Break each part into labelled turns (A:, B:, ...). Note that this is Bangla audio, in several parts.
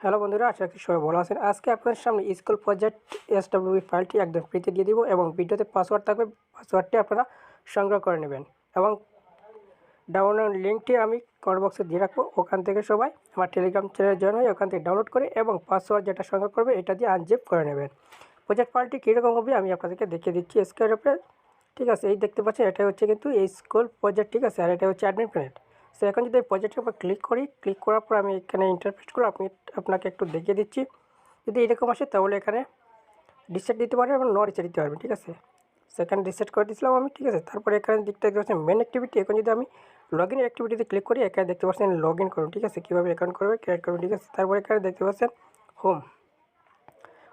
A: হ্যালো বন্ধুরা, আশা করি সবাই ভালো আছেন। আজকে আপনাদের সামনে স্কুল প্রজেক্ট এসডব্লিউ ফাইলটি একদম ফ্রিতে দিয়ে দিব এবং ভিডিওতে পাসওয়ার্ড থাকবে। পাসওয়ার্ডটি আপনারা সংগ্রহ করে নেবেন এবং ডাউনলোড লিঙ্কটি আমি কমেন্ট বক্সে দিয়ে রাখবো। ওখান থেকে সবাই আমার টেলিগ্রাম চ্যানেলে জয়েন হয়ে ওখান থেকে ডাউনলোড করে এবং পাসওয়ার্ড যেটা সংগ্রহ করবে এটা দিয়ে আনজিপ করে নেবেন। প্রজেক্ট ফাইলটি কীরকম হবে আমি আপনাদেরকে দেখিয়ে দিচ্ছি স্ক্রিনের উপরে। ঠিক আছে, এই দেখতে পাচ্ছেন এটা হচ্ছে কিন্তু এই স্কুল প্রজেক্ট। ঠিক আছে, আর এটা হচ্ছে অ্যাডমিন প্যানেল। সো এখন যদি এই প্রজেক্টের উপর ক্লিক করি, ক্লিক করার পর আমি এখানে ইন্টারফেসগুলো আপনাকে একটু দেখিয়ে দিচ্ছি। যদি এরকম আসে তাহলে এখানে রিসেট দিতে পারবেন এবং নো রিসেট দিতে পারবেন। ঠিক আছে, সেখানে রিসেট করে দিয়েছিলাম আমি। ঠিক আছে, তারপরে এখানে দিকটা দেখতে পাচ্ছেন মেন অ্যাক্টিভিটি। এখন যদি আমি লগ ইন অ্যাক্টিভিটিতে ক্লিক করি, এখানে দেখতে পাচ্ছেন লগ ইন করুন। ঠিক আছে, কীভাবে অ্যাকাউন্ট করবে ক্রিয়েট করবেন। ঠিক আছে, তারপরে এখানে দেখতে পাচ্ছেন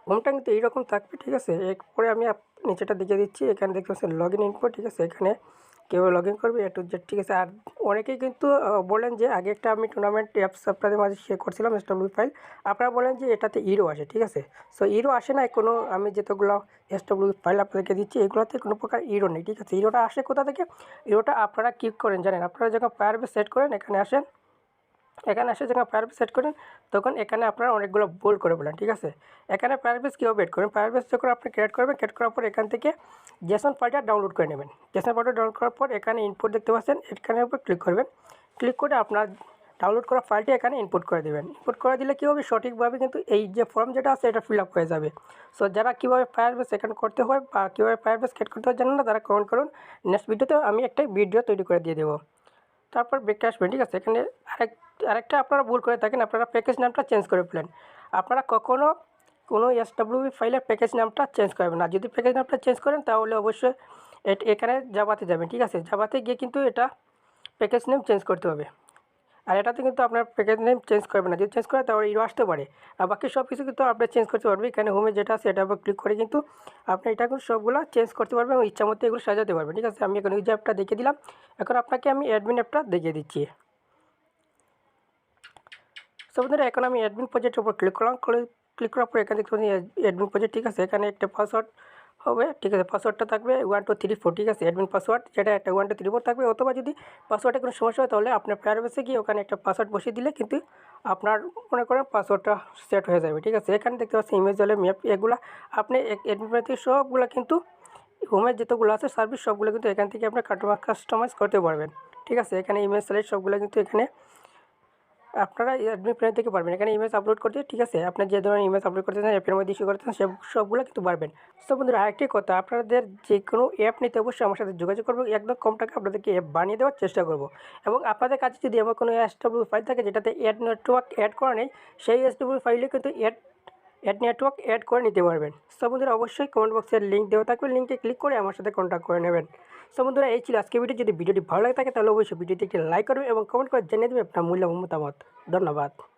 A: হোমটা কিন্তু এইরকম থাকবে। ঠিক আছে, এরপরে আমি নিচেটা দেখিয়ে দিচ্ছি। এখানে দেখতে পাচ্ছেন লগ ইন ইনফো। ঠিক আছে, এখানে কীভাবে লগ ইন করবে A to Z। ঠিক আছে, আর অনেকেই কিন্তু বলেন যে আগে একটা আমি টুর্নামেন্ট অ্যাপস আপনাদের মাঝে শেয়ার করছিলাম SW ফাইল, আপনারা বলেন যে এটাতে ইরো আসে। ঠিক আছে, সো ইরো আসে না কোনো, আমি যেতগুলো SW ফাইল আপনাদেরকে দিচ্ছি এগুলোতে কোনো প্রকার ইরো নেই। ঠিক আছে, ইরোটা আসে কোথা থেকে? ইরোটা আপনারা কী করেন জানেন? আপনারা যখন ফায়ারবেস সেট করেন এখানে আসেন, এখানে এসে যখন ফায়ারবেস সেট করেন তখন এখানে আপনারা অনেকগুলো ভুল করে বলেন। ঠিক আছে, এখানে ফায়ারবেস কীভাবে এড করবেন? ফায়ারবেস যখন আপনি ক্রিয়েট করবেন, ক্রিয়েট করার পর এখান থেকে জেসন ফাইলটা ডাউনলোড করে নেবেন। জেসন ফাইলটা ডাউনলোড করার পর এখানে ইনপুট দেখতে পাচ্ছেন, এখানের উপর ক্লিক করবেন। ক্লিক করে আপনার ডাউনলোড করা ফাইলটি এখানে ইনপুট করে দেবেন। ইনপুট করে দিলে কী হবে, সঠিকভাবে কিন্তু এই যে ফর্ম যেটা আছে এটা ফিল আপ হয়ে যাবে। সো যারা কীভাবে ফায়ারবেস এখানে করতে হয় বা কীভাবে ফায়ারবেস ক্রিয়েট করতে হয় জানেন না, তারা কমেন্ট করুন। নেক্সট ভিডিওতে আমি একটা ভিডিও তৈরি করে দিয়ে দেবো। তারপর ব্যাকে আসবেন। ঠিক আছে, এখানে আরেকটা আপনারা ভুল করে থাকেন, আপনারা প্যাকেজ নামটা চেঞ্জ করে ফেলেন। আপনারা কখনও কোনো SWB ফাইলের প্যাকেজ নামটা চেঞ্জ করবেন না। যদি প্যাকেজ নামটা চেঞ্জ করেন তাহলে অবশ্যই এখানে জাভাতে যাবেন। ঠিক আছে, জাভাতে গিয়ে কিন্তু এটা প্যাকেজ নেম চেঞ্জ করতে হবে। আর এটাতে কিন্তু আপনার প্যাকেজ নেম চেঞ্জ করবেন না। যদি চেঞ্জ করে তাহলে ইরো আসতে পারে। আর বাকি সব কিছু কিন্তু আপনি চেঞ্জ করতে পারবেন। এখানে হোমে যেটা আছে এটার উপর ক্লিক করে কিন্তু আপনি এটা কিন্তু সবগুলো চেঞ্জ করতে পারবেন এবং ইচ্ছা মতো এগুলো সাজাতে পারবেন। ঠিক আছে, আমি এখন ইউজার অ্যাপটা দেখিয়ে দিলাম। এখন আপনাকে আমি অ্যাডমিন অ্যাপটা দেখিয়ে দিচ্ছি। সো বন্ধুরা, এখন আমি অ্যাডমিন প্রজেক্টের উপর ক্লিক করলাম। ক্লিক করার পর এখানে দেখতে পাচ্ছি অ্যাডমিন প্রজেক্ট। ঠিক আছে, এখানে একটা পাসওয়ার্ড হবে। ঠিক আছে, পাসওয়ার্ডটা থাকবে 1 2 3 4। ঠিক আছে, অ্যাডমিন পাসওয়ার্ড যেটা একটা 1 2 3 4 থাকবে। অথবা যদি পাসওয়ার্ডে কোনো সমস্যা হয় তাহলে আপনার ফায়ারবেসে গিয়ে ওখানে একটা পাসওয়ার্ড বসিয়ে দিলে কিন্তু আপনার মনে করেন পাসওয়ার্ডটা সেট হয়ে যাবে। ঠিক আছে, এখানে দেখতে পাচ্ছি ইমেজ হলে ম্যাপ, এগুলো আপনি অ্যাডমিন থেকে সবগুলো কিন্তু হোমের যতগুলো আছে সার্ভিস সবগুলো কিন্তু এখান থেকে আপনার কাস্টমাইজ করতে পারবেন। ঠিক আছে, এখানে ইমেজ সাইজ সবগুলো কিন্তু এখানে আপনারা অ্যাডমিন প্যানেল থেকে পারবেন এখানে ইমেজ আপলোড করতে। ঠিক আছে, আপনার যে ধরনের ইমেজ আপলোড করতে চান, অ্যাপের মধ্যে ইস্যু করতে চান, সবগুলো কিন্তু পারবেন। সো বন্ধুরা, আরেকটি কথা, আপনাদের যে কোনো অ্যাপ নিতে অবশ্যই আমার সাথে যোগাযোগ করবো। একদম কম টাকা আপনাদেরকে অ্যাপ বানিয়ে দেওয়ার চেষ্টা করব। এবং আপনাদের কাছে যদি এমন কোনো SW ফাইল থাকে যেটাতে অ্যাড নেটওয়ার্ক অ্যাড করা নেই, সেই SW ফাইলে কিন্তু অ্যাড নেটওয়ার্ক অ্যাড করে নিতে পারবেন। সো বন্ধুরা, অবশ্যই কমেন্ট বক্সের লিঙ্ক দেওয়া থাকবে, লিঙ্কে ক্লিক করে আমার সাথে কন্ট্যাক্ট করে নেবেন। সো বন্ধুরা, এই ছিল আজকে ভিডিও। যদি ভিডিওটি ভালো লাগে থাকে তাহলে অবশ্যই ভিডিওটি একটি লাইক করবে এবং কমেন্ট করে জানিয়ে দেবে আপনার মূল্যবান মতামত। ধন্যবাদ।